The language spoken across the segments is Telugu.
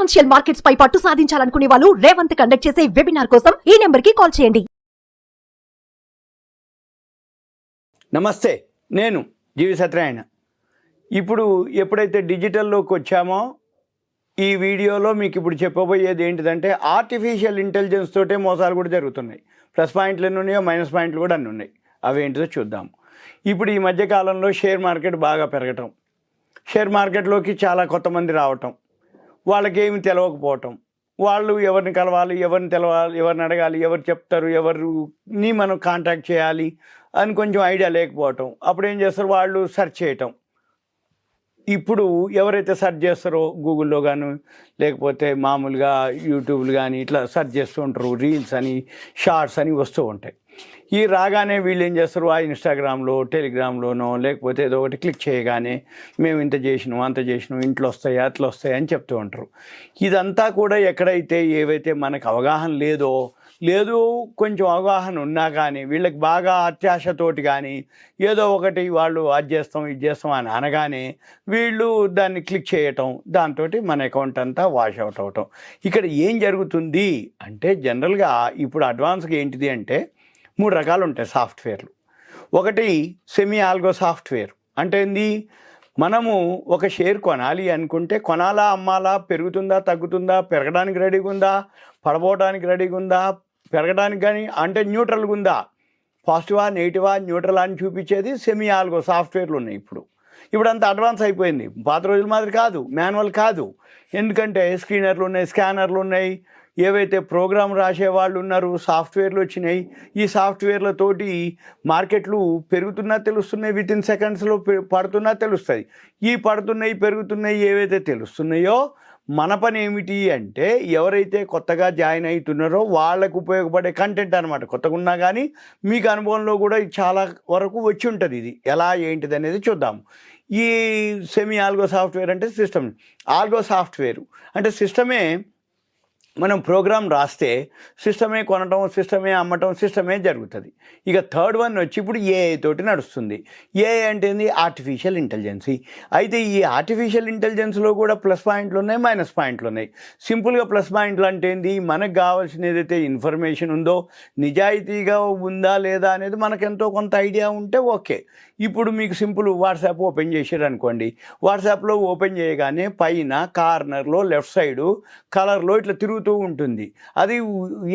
ఫైనాన్షియల్ మార్కెట్స్ పై పట్టు సాధించాలనుకునే వాళ్ళు రేవంత్ కండక్ట్ చేసే వెబినార్ కోసం ఈ నెంబర్ కి కాల్ చేయండి. నమస్తే, నేను GVS. ఇప్పుడు ఎప్పుడైతే డిజిటల్లోకి వచ్చామో ఈ వీడియోలో మీకు ఇప్పుడు చెప్పబోయేది ఏంటిదంటే ఆర్టిఫిషియల్ ఇంటెలిజెన్స్ తోటే మోసాలు కూడా జరుగుతున్నాయి. ప్లస్ పాయింట్లు ఎన్ని ఉన్నాయో మైనస్ పాయింట్లు కూడా అన్నీ ఉన్నాయి. అవి ఏంటిదో చూద్దాం. ఇప్పుడు ఈ మధ్యకాలంలో షేర్ మార్కెట్ బాగా పెరగటం, షేర్ మార్కెట్లోకి చాలా కొత్త మంది రావటం, వాళ్ళకేమి తెలియకపోవటం, వాళ్ళు ఎవరిని కలవాలి, ఎవరిని అడగాలి, ఎవరు చెప్తారు, ఎవరిని మనం కాంటాక్ట్ చేయాలి అని కొంచెం ఐడియా లేకపోవటం. అప్పుడు ఏం చేస్తారు, వాళ్ళు సెర్చ్ చేయటం. ఇప్పుడు ఎవరైతే సెర్చ్ చేస్తారో గూగుల్లో కానీ లేకపోతే మామూలుగా యూట్యూబ్లు కానీ ఇట్లా సెర్చ్ చేస్తూ ఉంటారు. రీల్స్ అని, షార్ట్స్ అని వస్తూ ఉంటాయి. ఈ రాగానే వీళ్ళు ఏం చేస్తారు, ఆ ఇన్స్టాగ్రామ్లో, టెలిగ్రామ్లోనో లేకపోతే ఏదో ఒకటి క్లిక్ చేయగానే మేము ఇంత చేసినాం, అంత చేసినాం, ఇంట్లో వస్తాయి, అట్లా వస్తాయి అని చెప్తూ ఉంటారు. ఇదంతా కూడా ఎక్కడైతే ఏవైతే మనకు అవగాహన లేదు కొంచెం అవగాహన ఉన్నా కానీ వీళ్ళకి బాగా అత్యాశతోటి కానీ ఏదో ఒకటి వాళ్ళు అది చేస్తాం ఇది చేస్తాం అని అనగానే వీళ్ళు దాన్ని క్లిక్ చేయటం, దాంతో మన అకౌంట్ అంతా వాష్ అవుట్ అవటం. ఇక్కడ ఏం జరుగుతుంది అంటే జనరల్గా ఇప్పుడు అడ్వాన్స్గా ఏంటిది అంటే 3 రకాలు ఉంటాయి సాఫ్ట్వేర్లు. ఒకటి సెమీ ఆల్గో సాఫ్ట్వేర్ అంటే ఏంది, మనము ఒక షేర్ కొనాలి అనుకుంటే కొనాలా, అమ్మాలా, పెరుగుతుందా, తగ్గుతుందా, పెరగడానికి రెడీగా ఉందా, పడబోవడానికి రెడీగా ఉందా, పెరగడానికి కానీ అంటే న్యూట్రల్గా ఉందా, పాజిటివా, నెగిటివా, న్యూట్రల్ అని చూపించేది సెమీ ఆల్గో సాఫ్ట్వేర్లు ఉన్నాయి. ఇప్పుడు అంత అడ్వాన్స్ అయిపోయింది. పాత రోజుల మాదిరి కాదు, మాన్యువల్ కాదు. ఎందుకంటే స్క్రీనర్లు ఉన్నాయి, స్కానర్లు ఉన్నాయి, ఏవైతే ప్రోగ్రామ్ రాసేవాళ్ళు ఉన్నారు, సాఫ్ట్వేర్లు వచ్చినాయి. ఈ సాఫ్ట్వేర్లతోటి మార్కెట్లు పెరుగుతున్నా తెలుస్తున్నాయి, వితిన్ సెకండ్స్లో పడుతున్నా తెలుస్తుంది. ఈ పడుతున్నాయి పెరుగుతున్నాయి ఏవైతే తెలుస్తున్నాయో మన పని ఏమిటి అంటే ఎవరైతే కొత్తగా జాయిన్ అవుతున్నారో వాళ్ళకు ఉపయోగపడే కంటెంట్ అనమాట. కొత్తగా ఉన్నా కానీ మీకు అనుభవంలో కూడా చాలా వరకు వచ్చి ఉంటుంది. ఇది ఎలా ఏంటిది అనేది చూద్దాం. ఈ సెమీ ఆల్గో సాఫ్ట్వేర్ అంటే సిస్టమ్. ఆల్గో సాఫ్ట్వేర్ అంటే సిస్టమే మనం ప్రోగ్రామ్ రాస్తే సిస్టమే కొనటం, సిస్టమే అమ్మటం, సిస్టమే జరుగుతుంది. ఇక థర్డ్ వన్ వచ్చి ఇప్పుడు ఏఐ తోటి నడుస్తుంది. ఏఐ అంటే ఏంది, ఆర్టిఫిషియల్ ఇంటెలిజెన్సీ. అయితే ఈ ఆర్టిఫిషియల్ ఇంటెలిజెన్స్లో కూడా ప్లస్ పాయింట్లు ఉన్నాయి, మైనస్ పాయింట్లు ఉన్నాయి. సింపుల్గా ప్లస్ పాయింట్లు అంటే ఏంది, మనకు కావాల్సిన ఏదైతే ఇన్ఫర్మేషన్ ఉందో నిజాయితీగా ఉందా లేదా అనేది మనకు ఎంతో కొంత ఐడియా ఉంటే ఓకే. ఇప్పుడు మీకు సింపుల్ వాట్సాప్ ఓపెన్ చేశారు అనుకోండి, వాట్సాప్లో ఓపెన్ చేయగానే పైన కార్నర్లో లెఫ్ట్ సైడు కలర్లో ఇట్లా తిరుగుతూ ఉంటుంది. అది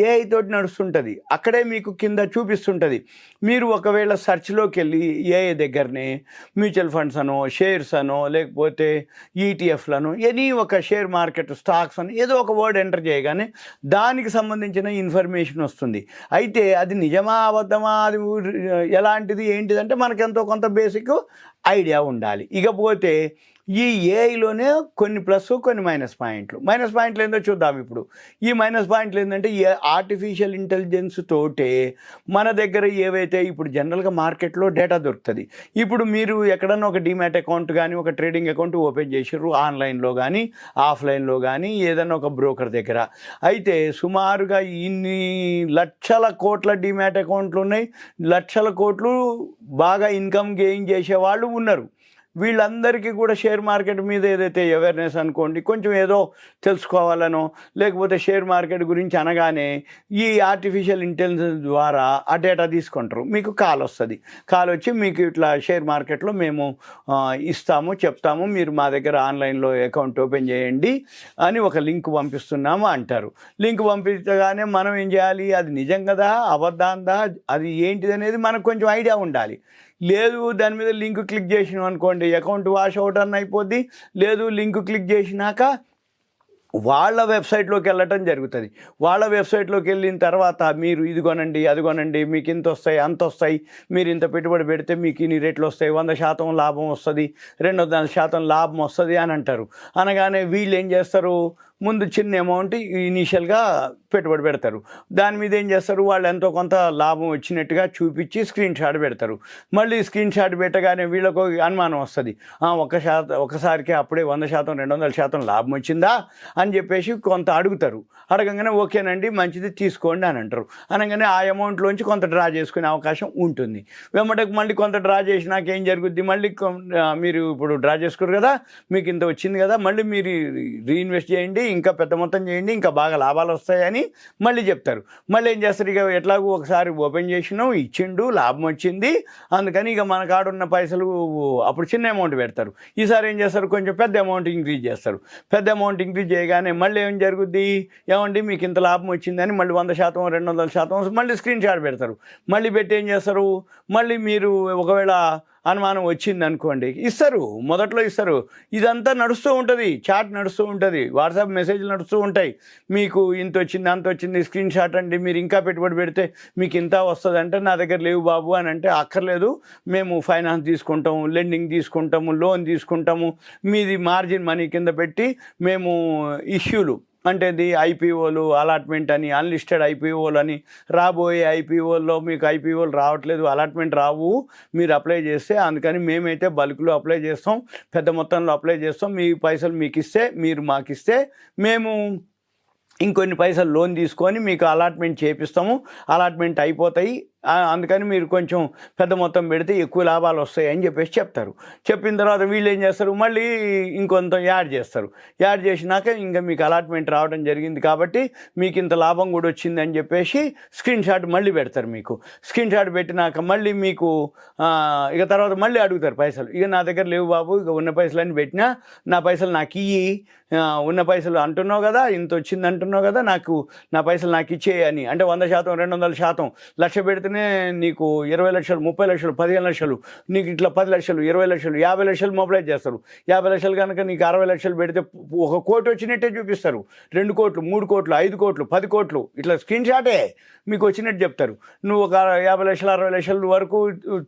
ఏఐ తోటి నడుస్తుంటుంది. అక్కడే మీకు కింద చూపిస్తుంటుంది. మీరు ఒకవేళ సెర్చ్లోకి వెళ్ళి ఏఐ దగ్గరనే మ్యూచువల్ ఫండ్స్ అనో, షేర్స్ అనో, లేకపోతే ఈటీఎఫ్లను, ఎనీ ఒక షేర్ మార్కెట్, స్టాక్స్ అని ఏదో ఒక వర్డ్ ఎంటర్ చేయగానే దానికి సంబంధించిన ఇన్ఫర్మేషన్ వస్తుంది. అయితే అది నిజమా అబద్ధమా, అది ఎలాంటిది ఏంటిదంటే మనకెంతో కొంత బేసిక్ ఐడియా ఉండాలి. ఇకపోతే ఈ ఏఐలోనే కొన్ని ప్లస్ కొన్ని మైనస్ పాయింట్లు ఏందో చూద్దాం. ఇప్పుడు ఈ మైనస్ పాయింట్లు ఏంటంటే ఆర్టిఫిషియల్ ఇంటెలిజెన్స్ తోటే మన దగ్గర ఏవైతే ఇప్పుడు జనరల్గా మార్కెట్లో డేటా దొరుకుతుంది. ఇప్పుడు మీరు ఎక్కడన్నా ఒక డిమాట్ అకౌంట్ కానీ ఒక ట్రేడింగ్ అకౌంట్ ఓపెన్ చేసారు, ఆన్లైన్లో కానీ ఆఫ్లైన్లో కానీ ఏదన్నా ఒక బ్రోకర్ దగ్గర. అయితే సుమారుగా ఇన్ని లక్షల కోట్ల డిమాట్ అకౌంట్లు ఉన్నాయి, లక్షల కోట్లు బాగా ఇన్కమ్ గెయిన్ చేసేవాళ్ళు ఉన్నారు. వీళ్ళందరికీ కూడా షేర్ మార్కెట్ మీద ఏదైతే అవేర్నెస్ అనుకోండి, కొంచెం ఏదో తెలుసుకోవాలనో లేకపోతే షేర్ మార్కెట్ గురించి అనగానే ఈ ఆర్టిఫిషియల్ ఇంటెలిజెన్స్ ద్వారా ఆ డేటా తీసుకుంటారు. మీకు కాల్ వస్తుంది. కాల్ వచ్చి మీకు ఇట్లా షేర్ మార్కెట్లో మేము ఇస్తాము, చెప్తాము, మీరు మా దగ్గర ఆన్లైన్లో అకౌంట్ ఓపెన్ చేయండి అని ఒక లింక్ పంపిస్తున్నాము అంటారు. లింక్ పంపించగానే మనం ఏం చేయాలి, అది నిజం కదా అబద్ధాందా, అది ఏంటిది అనేది మనకు కొంచెం ఐడియా ఉండాలి. లేదు దాని మీద లింక్ క్లిక్ చేసినాం అనుకోండి, అకౌంట్ వాష్ అవుట్ అని అయిపోద్ది. లేదు లింక్ క్లిక్ చేసినాక వాళ్ళ వెబ్సైట్లోకి వెళ్ళటం జరుగుతుంది. వాళ్ళ వెబ్సైట్లోకి వెళ్ళిన తర్వాత మీరు ఇది కొనండి, అది కొనండి, మీకు ఇంత వస్తాయి, అంత వస్తాయి, మీరు ఇంత పెట్టుబడి పెడితే మీకు ఇన్ని రేట్లు వస్తాయి, 100% లాభం వస్తుంది, 200% లాభం వస్తుంది అని అంటారు. అనగానే వీళ్ళు ఏం చేస్తారు, ముందు చిన్న అమౌంట్ ఇనీషియల్గా పెట్టుబడి పెడతారు. దాని మీద ఏం చేస్తారు, వాళ్ళు ఎంతో కొంత లాభం వచ్చినట్టుగా చూపించి స్క్రీన్ షాట్ పెడతారు. మళ్ళీ స్క్రీన్ షాట్ పెట్టగానే వీళ్ళకు అనుమానం వస్తుంది, ఒకసారికి అప్పుడే 100%, 200% లాభం వచ్చిందా అని చెప్పేసి కొంత అడుగుతారు. అడగంగానే ఓకేనండి మంచిది తీసుకోండి అని అంటారు. అనగానే ఆ అమౌంట్లోంచి కొంత డ్రా చేసుకునే అవకాశం ఉంటుంది. వెంబటకు మళ్ళీ కొంత డ్రా చేసినాక ఏం జరుగుద్ది, మళ్ళీ మీరు ఇప్పుడు డ్రా చేసుకోరు కదా, మీకు ఇంత వచ్చింది కదా, మళ్ళీ మీరు రీఇన్వెస్ట్ చేయండి, ఇంకా పెద్ద మొత్తం చేయండి, ఇంకా బాగా లాభాలు వస్తాయని మళ్ళీ చెప్తారు. మళ్ళీ ఏం చేస్తారు, ఇక ఎట్లాగూ ఒకసారి ఓపెన్ చేసినాం, ఇచ్చిండు, లాభం వచ్చింది, అందుకని ఇక మన కాడున్న పైసలు అప్పుడు చిన్న అమౌంట్ పెడతారు. ఈసారి ఏం చేస్తారు, కొంచెం పెద్ద అమౌంట్ ఇంక్రీజ్ చేస్తారు. పెద్ద అమౌంట్ ఇంక్రీజ్ చేయగానే మళ్ళీ ఏం జరుగుద్ది, ఏమండి మీకు ఇంత లాభం వచ్చిందని మళ్ళీ 100%, 200% మళ్ళీ స్క్రీన్ షాట్ పెడతారు. మళ్ళీ పెట్టి ఏం చేస్తారు, మళ్ళీ మీరు ఒకవేళ అనుమానం వచ్చింది అనుకోండి, ఇస్తారు, మొదట్లో ఇస్తారు. ఇదంతా నడుస్తూ ఉంటుంది, చాట్ నడుస్తూ ఉంటుంది, వాట్సాప్ మెసేజ్లు నడుస్తూ ఉంటాయి. మీకు ఇంత వచ్చింది, అంత వచ్చింది, స్క్రీన్ షాట్ అండి, మీరు ఇంకా పెట్టుబడి పెడితే మీకు ఇంత వస్తుంది అంటే, నా దగ్గర లేవు బాబు అని అంటే, అక్కర్లేదు, మేము ఫైనాన్స్ తీసుకుంటాము, లెండింగ్ తీసుకుంటాము, లోన్ తీసుకుంటాము, మీది మార్జిన్ మనీ కింద పెట్టి మేము ఇష్యూలు అంటే ఇది ఐపీఓలు, అలాట్మెంట్ అని, అన్లిస్టెడ్ ఐపీఓలు అని, రాబోయే ఐపీఓల్లో మీకు ఐపీఓలు రావట్లేదు, అలాట్మెంట్ రావు మీరు అప్లై చేస్తే, అందుకని మేమైతే బల్క్లో అప్లై చేస్తాం, పెద్ద మొత్తంలో అప్లై చేస్తాం, మీ పైసలు మీకు ఇస్తే, మీరు మాకు ఇస్తే మేము ఇంకొన్ని పైసలు లోన్ తీసుకొని మీకు అలాట్మెంట్ చేపిస్తాము, అలాట్మెంట్ అయిపోతాయి, అందుకని మీరు కొంచెం పెద్ద మొత్తం పెడితే ఎక్కువ లాభాలు వస్తాయి అని చెప్పేసి చెప్తారు. చెప్పిన తర్వాత వీళ్ళు ఏం చేస్తారు, మళ్ళీ ఇంకొంత యాడ్ చేస్తారు. యాడ్ చేసినాక ఇంకా మీకు అలాట్మెంట్ రావడం జరిగింది కాబట్టి మీకు ఇంత లాభం కూడా వచ్చింది అని చెప్పేసి స్క్రీన్ షాట్ మళ్ళీ పెడతారు. మీకు స్క్రీన్ షాట్ పెట్టినాక మళ్ళీ మీకు ఇక తర్వాత మళ్ళీ అడుగుతారు పైసలు. ఇక నా దగ్గర లేవు బాబు, ఇక ఉన్న పైసలన్నీ పెట్టినా, నా పైసలు నాకు ఇయ్యి, ఉన్న పైసలు అంటున్నావు కదా, ఇంత వచ్చింది అంటున్నావు కదా, నాకు నా పైసలు నాకు ఇచ్చే అని అంటే 100%, 200%, లక్ష పెడితే నీకు 20 లక్షలు, 30 లక్షలు, 15 లక్షలు, నీకు ఇట్లా 10 లక్షలు, 20 లక్షలు, 50 లక్షలు మొబిలైజ్ చేస్తారు. 50 లక్షలు కనుక నీకు 60 లక్షలు పెడితే 1 కోటి వచ్చినట్టే చూపిస్తారు. 2 కోట్లు, 3 కోట్లు, 5 కోట్లు, 10 కోట్లు, ఇట్లా స్క్రీన్ షాటే మీకు వచ్చినట్టు చెప్తారు. నువ్వు ఒక 50 లక్షలు, 60 లక్షల వరకు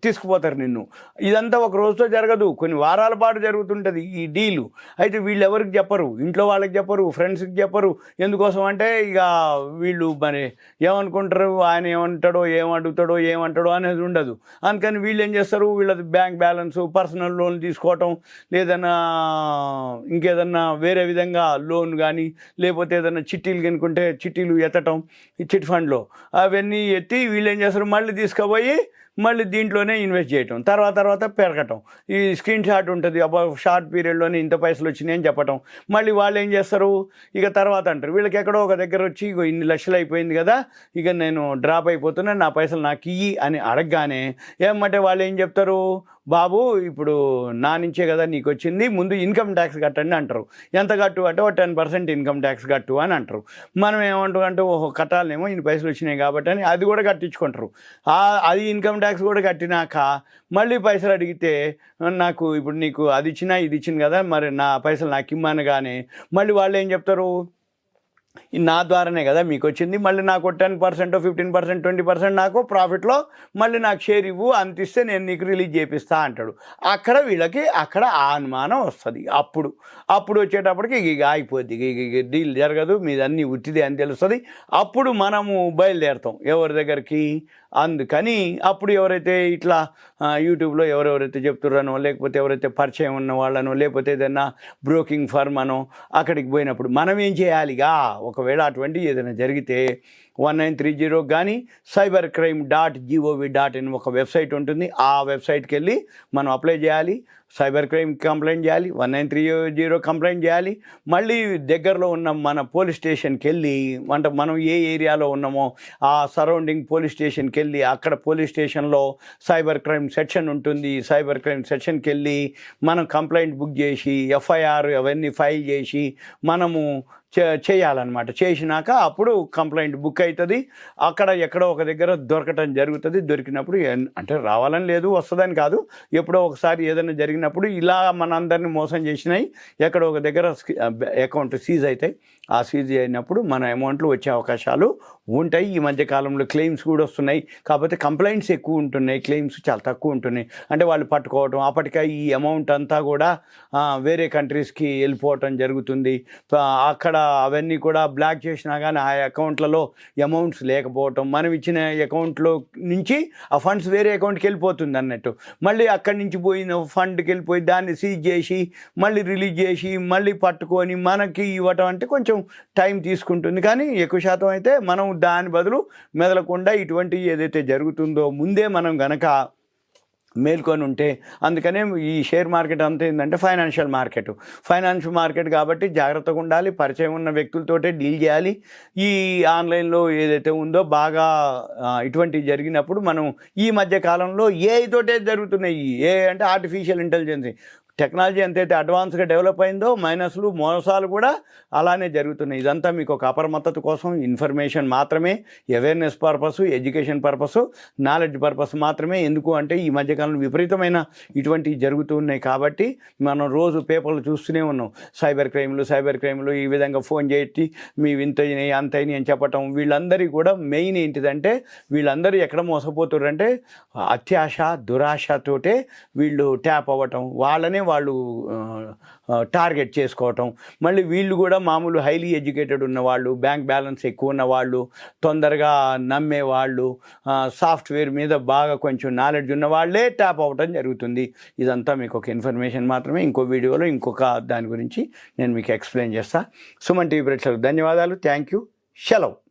తీసుకుపోతారు నిన్ను. ఇదంతా ఒక రోజుతో జరగదు, కొన్ని వారాల పాటు జరుగుతుంటుంది ఈ డీలు. అయితే వీళ్ళు ఎవరికి చెప్పరు, ఇంట్లో వాళ్ళకి చెప్పరు, ఫ్రెండ్స్కి చెప్పరు. ఎందుకోసం అంటే ఇక వీళ్ళు మరి ఏమనుకుంటారు, ఆయన ఏమంటాడో, ఏమంటాడో అనేది ఉండదు. అందుకని వీళ్ళు ఏం చేస్తారు, వీళ్ళది బ్యాంక్ బ్యాలెన్స్, పర్సనల్ లోన్ తీసుకోవటం, లేదన్నా ఇంకేదన్నా వేరే విధంగా లోన్ కానీ, లేకపోతే ఏదైనా చిట్టీలు కనుకుంటే చిట్టీలు ఎత్తటం, ఈ చిట్ ఫండ్లో అవన్నీ ఎత్తి వీళ్ళు ఏం చేస్తారు, మళ్ళీ తీసుకుపోయి మళ్ళీ దీంట్లోనే ఇన్వెస్ట్ చేయటం, తర్వాత పెరగటం. ఈ స్క్రీన్ షాట్ ఉంటుంది, షార్ట్ పీరియడ్లోనే ఇంత పైసలు వచ్చినాయి అని చెప్పటం. మళ్ళీ వాళ్ళు ఏం చేస్తారు, ఇక తర్వాత అంటారు, వీళ్ళకి ఎక్కడో ఒక దగ్గర వచ్చి ఇగో ఇన్ని లక్షలు అయిపోయింది కదా, ఇక నేను డ్రాప్ అయిపోతున్నాను, నా పైసలు నాకు ఇయ్యి అని అడగగానే ఏమంటే వాళ్ళు ఏం చెప్తారు, బాబు ఇప్పుడు నా నుంచే కదా నీకు వచ్చింది, ముందు ఇన్కమ్ ట్యాక్స్ కట్టండి అంటారు. ఎంత కట్టు అంటే 10% ఇన్కమ్ ట్యాక్స్ కట్టు అని అంటారు. మనం ఏమంటాం అంటే, ఓహో కట్టాలేమో, ఇన్ని పైసలు వచ్చినాయి కాబట్టి అని అది కూడా కట్టించుకుంటారు. అది ఇన్కమ్ ట్యాక్స్ కూడా కట్టినాక మళ్ళీ పైసలు అడిగితే, నాకు ఇప్పుడు నీకు అది ఇచ్చినా ఇది ఇచ్చింది కదా, మరి నా పైసలు నాకు ఇమ్మనగానే మళ్ళీ వాళ్ళు ఏం చెప్తారు, నా ద్వారానే కదా మీకు వచ్చింది, మళ్ళీ నాకు 10%, 15%, 20% నాకు ప్రాఫిట్లో మళ్ళీ నాకు షేర్ ఇవ్వు, అంత ఇస్తే నేను నీకు రిలీజ్ చేపిస్తా అంటాడు. అక్కడ వీళ్ళకి అక్కడ ఆ అనుమానం వస్తుంది. అప్పుడు వచ్చేటప్పటికి ఇక ఆగిపోద్ది, ఇక డీల్ జరగదు, మీదన్నీ ఉట్టిదే అని తెలుస్తుంది. అప్పుడు మనము బయలుదేరుతాం ఎవరి దగ్గరికి. అందుకని అప్పుడు ఎవరైతే ఇట్లా యూట్యూబ్లో ఎవరెవరైతే చెప్తున్నారనో, లేకపోతే ఎవరైతే పరిచయం ఉన్న వాళ్ళనో, లేకపోతే ఏదైనా బ్రోకింగ్ ఫర్మ్ అనో అక్కడికి పోయినప్పుడు మనం ఏం చేయాలిగా, ఒకవేళ అటువంటి ఏదైనా జరిగితే 1930 కానీ cybercrime.gov.in ఒక వెబ్సైట్ ఉంటుంది. ఆ వెబ్సైట్కి వెళ్ళి మనం అప్లై చేయాలి, సైబర్ క్రైమ్ కంప్లైంట్ చేయాలి, 1930 కంప్లైంట్ చేయాలి. మళ్ళీ దగ్గరలో ఉన్న మన పోలీస్ స్టేషన్కి వెళ్ళి, అంటే మనం ఏ ఏరియాలో ఉన్నామో ఆ సరౌండింగ్ పోలీస్ స్టేషన్కి వెళ్ళి, అక్కడ పోలీస్ స్టేషన్లో సైబర్ క్రైమ్ సెక్షన్ ఉంటుంది. సైబర్ క్రైమ్ సెక్షన్కి వెళ్ళి మనం కంప్లైంట్ బుక్ చేసి, ఎఫ్ఐఆర్ అవన్నీ ఫైల్ చేసి మనము చేయాలన్నమాట. చేసినాక అప్పుడు కంప్లైంట్ బుక్ అవుతుంది. అక్కడ ఎక్కడో ఒక దగ్గర దొరకటం జరుగుతుంది. దొరికినప్పుడు అంటే రావాలని లేదు, వస్తుందని కాదు, ఎప్పుడో ఒకసారి ఏదైనా జరిగినప్పుడు ఇలా మనందరినీ మోసం చేసినాయి ఎక్కడో ఒక దగ్గర అకౌంట్ సీజ్ అవుతాయి. ఆ సీజ్ అయినప్పుడు మన అమౌంట్లు వచ్చే అవకాశాలు ఉంటాయి. ఈ మధ్యకాలంలో క్లెయిమ్స్ కూడా వస్తున్నాయి, కాకపోతే కంప్లైంట్స్ ఎక్కువ ఉంటున్నాయి, క్లెయిమ్స్ చాలా తక్కువ ఉంటున్నాయి. అంటే వాళ్ళు పట్టుకోవటం, అప్పటికే ఈ అమౌంట్ అంతా కూడా వేరే కంట్రీస్కి వెళ్ళిపోవటం జరుగుతుంది. అక్కడ అవన్నీ కూడా బ్లాక్ చేసినా కానీ ఆ అకౌంట్లలో అమౌంట్స్ లేకపోవటం, మనం ఇచ్చిన అకౌంట్లో నుంచి ఆ ఫండ్స్ వేరే అకౌంట్కి వెళ్ళిపోతుంది అన్నట్టు. మళ్ళీ అక్కడి నుంచి పోయిన ఫండ్కి వెళ్ళిపోయి దాన్ని సీజ్ చేసి మళ్ళీ రిలీజ్ చేసి మళ్ళీ పట్టుకొని మనకి ఇవ్వటం అంటే కొంచెం టైం తీసుకుంటుంది. కానీ ఎక్కువ శాతం అయితే మనం దాని బదులు మెదలకుండా ఇటువంటి ఏదైతే జరుగుతుందో ముందే మనం గనక మేల్కొని ఉంటే. అందుకనే ఈ షేర్ మార్కెట్ అంతా ఏంటంటే ఫైనాన్షియల్ మార్కెట్ కాబట్టి జాగ్రత్తగా ఉండాలి, పరిచయం ఉన్న వ్యక్తులతోటే డీల్ చేయాలి. ఈ ఆన్లైన్లో ఏదైతే ఉందో బాగా ఇటువంటివి జరిగినప్పుడు మనం ఈ మధ్య కాలంలో ఏఐ తోటే జరుగుతున్నాయి. ఏఐ అంటే ఆర్టిఫిషియల్ ఇంటెలిజెన్స్. టెక్నాలజీ ఎంతైతే అడ్వాన్స్గా డెవలప్ అయిందో మైనస్లు మోసాలు కూడా అలానే జరుగుతున్నాయి. ఇదంతా మీకు ఒక అప్రమత్తత కోసం, ఇన్ఫర్మేషన్ మాత్రమే, awareness purpose, education purpose, knowledge purpose మాత్రమే. ఎందుకు అంటే ఈ మధ్యకాలంలో విపరీతమైన ఇటువంటివి జరుగుతూ ఉన్నాయి కాబట్టి మనం రోజు పేపర్లు చూస్తూనే ఉన్నాం. సైబర్ క్రైమ్లు ఈ విధంగా ఫోన్ చేసి మీ వింతయినాయి అంతయినాయి అని చెప్పటం. వీళ్ళందరికీ కూడా మెయిన్ ఏంటిదంటే వీళ్ళందరూ ఎక్కడ మోసపోతారంటే అత్యాశ, దురాశతోటే వీళ్ళు ట్యాప్ అవ్వటం, వాళ్ళనే వాళ్ళు టార్గెట్ చేసుకోవటం. మళ్ళీ వీళ్ళు కూడా మామూలు హైలీ ఎడ్యుకేటెడ్ ఉన్నవాళ్ళు, బ్యాంక్ బ్యాలెన్స్ ఎక్కువ ఉన్నవాళ్ళు, తొందరగా నమ్మేవాళ్ళు, సాఫ్ట్వేర్ మీద బాగా కొంచెం నాలెడ్జ్ ఉన్న వాళ్ళే ట్యాప్ అవ్వటం జరుగుతుంది. ఇదంతా మీకు ఒక ఇన్ఫర్మేషన్ మాత్రమే. ఇంకో వీడియోలో ఇంకొక దాని గురించి నేను మీకు ఎక్స్ప్లెయిన్ చేస్తాను. సుమన్ టీవీ ప్రేక్షకులకు ధన్యవాదాలు. Thank you. సెలవు.